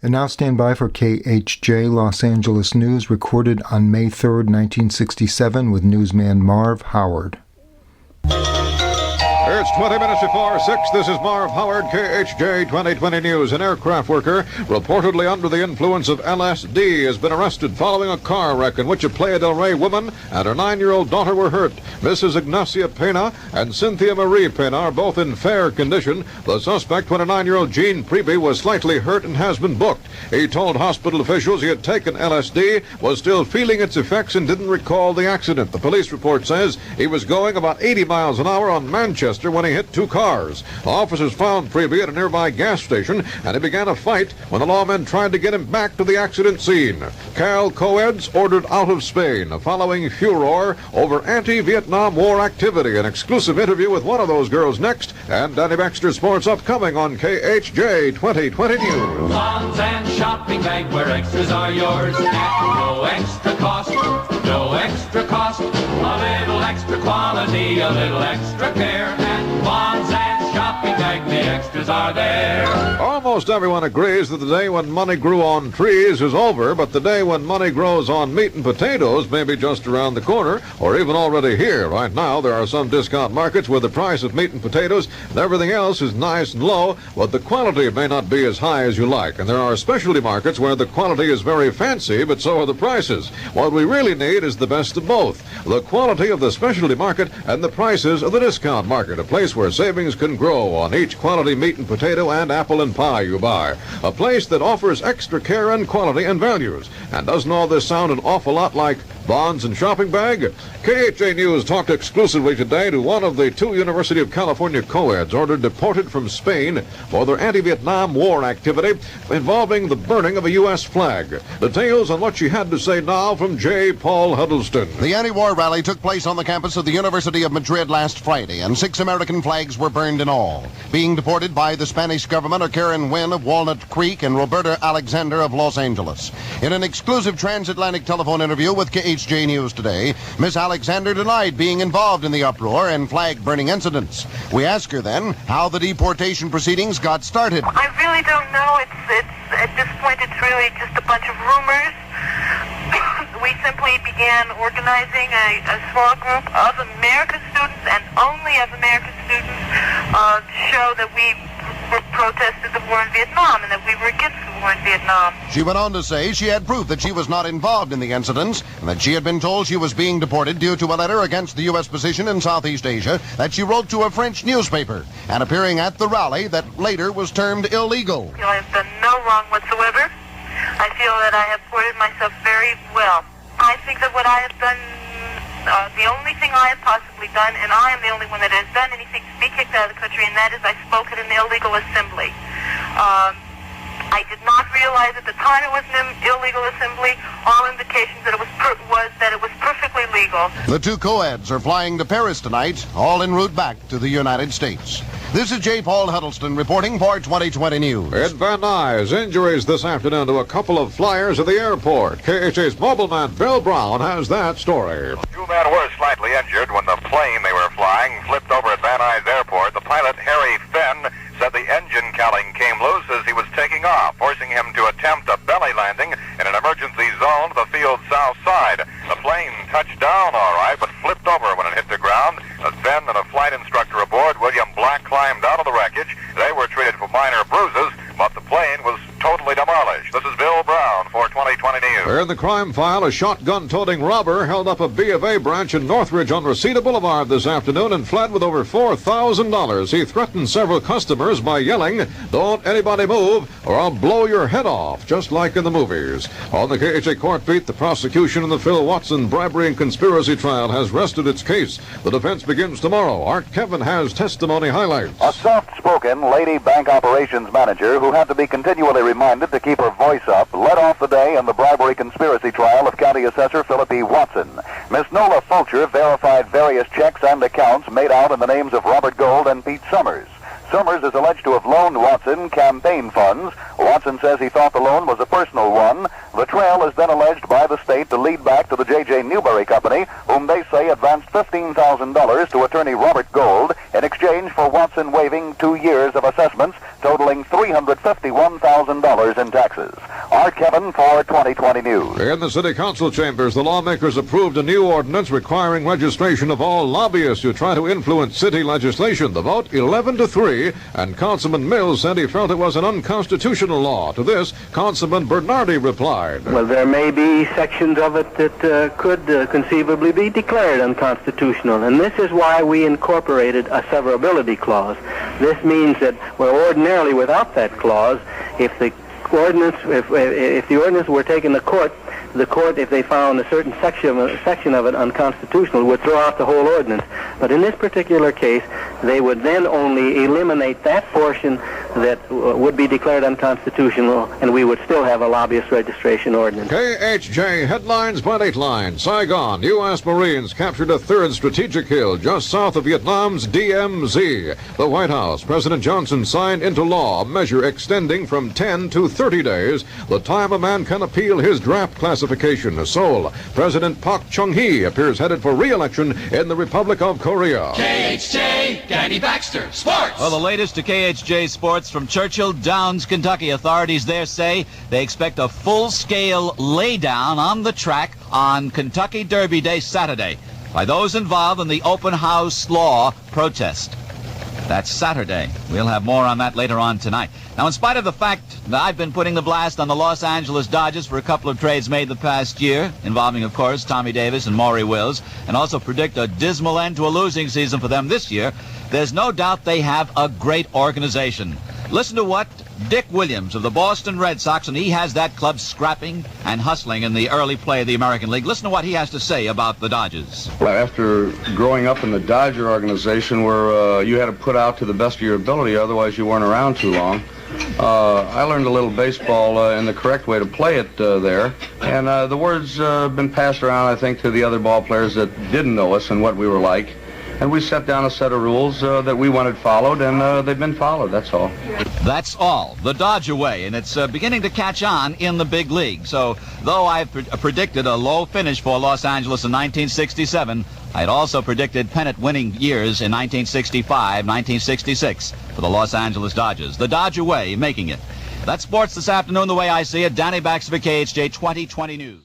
And now stand by for KHJ Los Angeles News, recorded on May 3rd, 1967, with Newsman Marv Howard. It's 20 minutes before 6. This is Marv Howard, KHJ 2020 News. An aircraft worker, reportedly under the influence of LSD, has been arrested following a car wreck in which a Playa del Rey woman and her 9-year-old daughter were hurt. Mrs. Ignacia Pena and Cynthia Marie Pena are both in fair condition. The suspect, 29-year-old Gene Preby, was slightly hurt and has been booked. He told hospital officials he had taken LSD, was still feeling its effects, and didn't recall the accident. The police report says he was going about 80 miles an hour on Manchester when he hit 2 cars. The officers found Preby at a nearby gas station, and he began a fight when the lawmen tried to get him back to the accident scene. co-eds ordered out of Spain following furor over anti-Vietnam War activity. An exclusive interview with one of those girls next, and Danny Baxter Sports upcoming on KHJ 2020 News. Bonds and shopping bag where extras are yours at no extra cost. No extra cost. A little extra quality, a little extra care. At Bonds and shopping bag, the extras are there. Almost everyone agrees that the day when money grew on trees is over, but the day when money grows on meat and potatoes may be just around the corner, or even already here. Right now, there are some discount markets where the price of meat and potatoes and everything else is nice and low, but the quality may not be as high as you like. And there are specialty markets where the quality is very fancy, but so are the prices. What we really need is the best of both: the quality of the specialty market and the prices of the discount market, a place where savings can grow on each quality meat and potato and apple and pie you buy. A place that offers extra care and quality and values. And doesn't all this sound an awful lot like Bonds and shopping bag? KHJ News talked exclusively today to one of the 2 University of California co-eds ordered deported from Spain for their anti-Vietnam War activity involving the burning of a U.S. flag. Details on what she had to say now from J. Paul Huddleston. The anti-war rally took place on the campus of the University of Madrid last Friday, and 6 American flags were burned in all. Being deported by the Spanish government are Karen Wynn of Walnut Creek and Roberta Alexander of Los Angeles. In an exclusive transatlantic telephone interview with KHJ News today, Miss Alexander denied being involved in the uproar and flag-burning incidents. We ask her then how the deportation proceedings got started. I really don't know. It's at this point, it's really just a bunch of rumors. We simply began organizing a small group of American students, and only of American students, to show that we protested the war in Vietnam and that we were against the war in Vietnam. She went on to say she had proof that she was not involved in the incidents and that she had been told she was being deported due to a letter against the U.S. position in Southeast Asia that she wrote to a French newspaper and appearing at the rally that later was termed illegal. I have done no wrong whatsoever. I feel that I have ported myself very well. I think that what I have done, the only thing I have possibly done, and I am the only one that has done anything to be kicked out of the country, and that is I spoke at an illegal assembly. I did not realize at the time it was an illegal assembly. All indications that it was that it was perfectly legal. The 2 co-eds are flying to Paris tonight, all en route back to the United States. This is J. Paul Huddleston reporting for 2020 News. In Van Nuys, injuries this afternoon to a couple of flyers at the airport. KHA's mobile man Bill Brown has that story. 2 men were slightly injured when the plane they were flying flipped over at Van Nuys Airport. The pilot, Harry Fenn, said the engine cowling came loose as he was taking off, forcing him to attempt a belly landing in an emergency zone to the field's south side. The plane touched down all right, but flipped over when it hit the ground. As Fenn and a flight instructor aboard, William Black, climbed out of the wreckage. They were treated for minor bruises, but the plane was totally demolished. This is Bill Brown for 2020 News. In the crime file, a shotgun-toting robber held up a B of A branch in Northridge on Reseda Boulevard this afternoon and fled with over $4,000. He threatened several customers by yelling, "Don't anybody move, or I'll blow your head off," just like in the movies. On the KHA court beat, the prosecution in the Phil Watson bribery and conspiracy trial has rested its case. The defense begins tomorrow. Art Kevin has testimony highlights. A soft-spoken lady bank operations manager who had to be continually reminded to keep her voice up led off the day in the bribery conspiracy trial of County Assessor Philip E. Watson. Miss Nola Fulcher verified various checks and accounts made out in the names of Robert Gold and Pete Summers. Summers is alleged to have loaned Watson campaign funds. Watson says he thought the loan was a personal one. The trail is then alleged by the state to lead back to the J.J. Newberry Company, whom they say advanced $15,000 to attorney Robert Gold in exchange for Watson waiving 2 years of assessments totaling $351,000 in taxes. Art Kevin for 2020 News. In the city council chambers, the lawmakers approved a new ordinance requiring registration of all lobbyists who try to influence city legislation. The vote 11-3, and Councilman Mills said he felt it was an unconstitutional law. To this, Councilman Bernardi replied. Well, there may be sections of it that could conceivably be declared unconstitutional, and this is why we incorporated a severability clause. This means that, well, ordinarily without that clause, if the ordinance were taken to court, the court, if they found a certain section of it unconstitutional, would throw out the whole ordinance. But in this particular case, they would then only eliminate that portion that would be declared unconstitutional, and we would still have a lobbyist registration ordinance. KHJ headlines by Dateline. Saigon, U.S. Marines captured a third strategic hill just south of Vietnam's DMZ. The White House, President Johnson signed into law a measure extending from 10 to 30 days the time a man can appeal his draft classification. Seoul, President Park Chung-hee appears headed for re-election in the Republic of Korea. KHJ, Danny Baxter, Sports. Well, the latest to KHJ Sports from Churchill Downs, Kentucky. Authorities there say they expect a full-scale laydown on the track on Kentucky Derby Day Saturday by those involved in the open house law protest. That's Saturday. We'll have more on that later on tonight. Now, in spite of the fact that I've been putting the blast on the Los Angeles Dodgers for a couple of trades made the past year, involving, of course, Tommy Davis and Maury Wills, and also predict a dismal end to a losing season for them this year, there's no doubt they have a great organization. Listen to what Dick Williams of the Boston Red Sox, and he has that club scrapping and hustling in the early play of the American League. Listen to what he has to say about the Dodgers. After growing up in the Dodger organization where you had to put out to the best of your ability, otherwise you weren't around too long, I learned a little baseball in the correct way to play it there. And the word's been passed around, I think, to the other ball players that didn't know us and what we were like. And we set down a set of rules that we wanted followed, and they've been followed, that's all. That's all. The Dodger way, and it's beginning to catch on in the big league. So, though I've predicted a low finish for Los Angeles in 1967, I had also predicted pennant-winning years in 1965, 1966 for the Los Angeles Dodgers. The Dodger way making it. That's sports this afternoon the way I see it. Danny Baxter for KHJ 2020 News.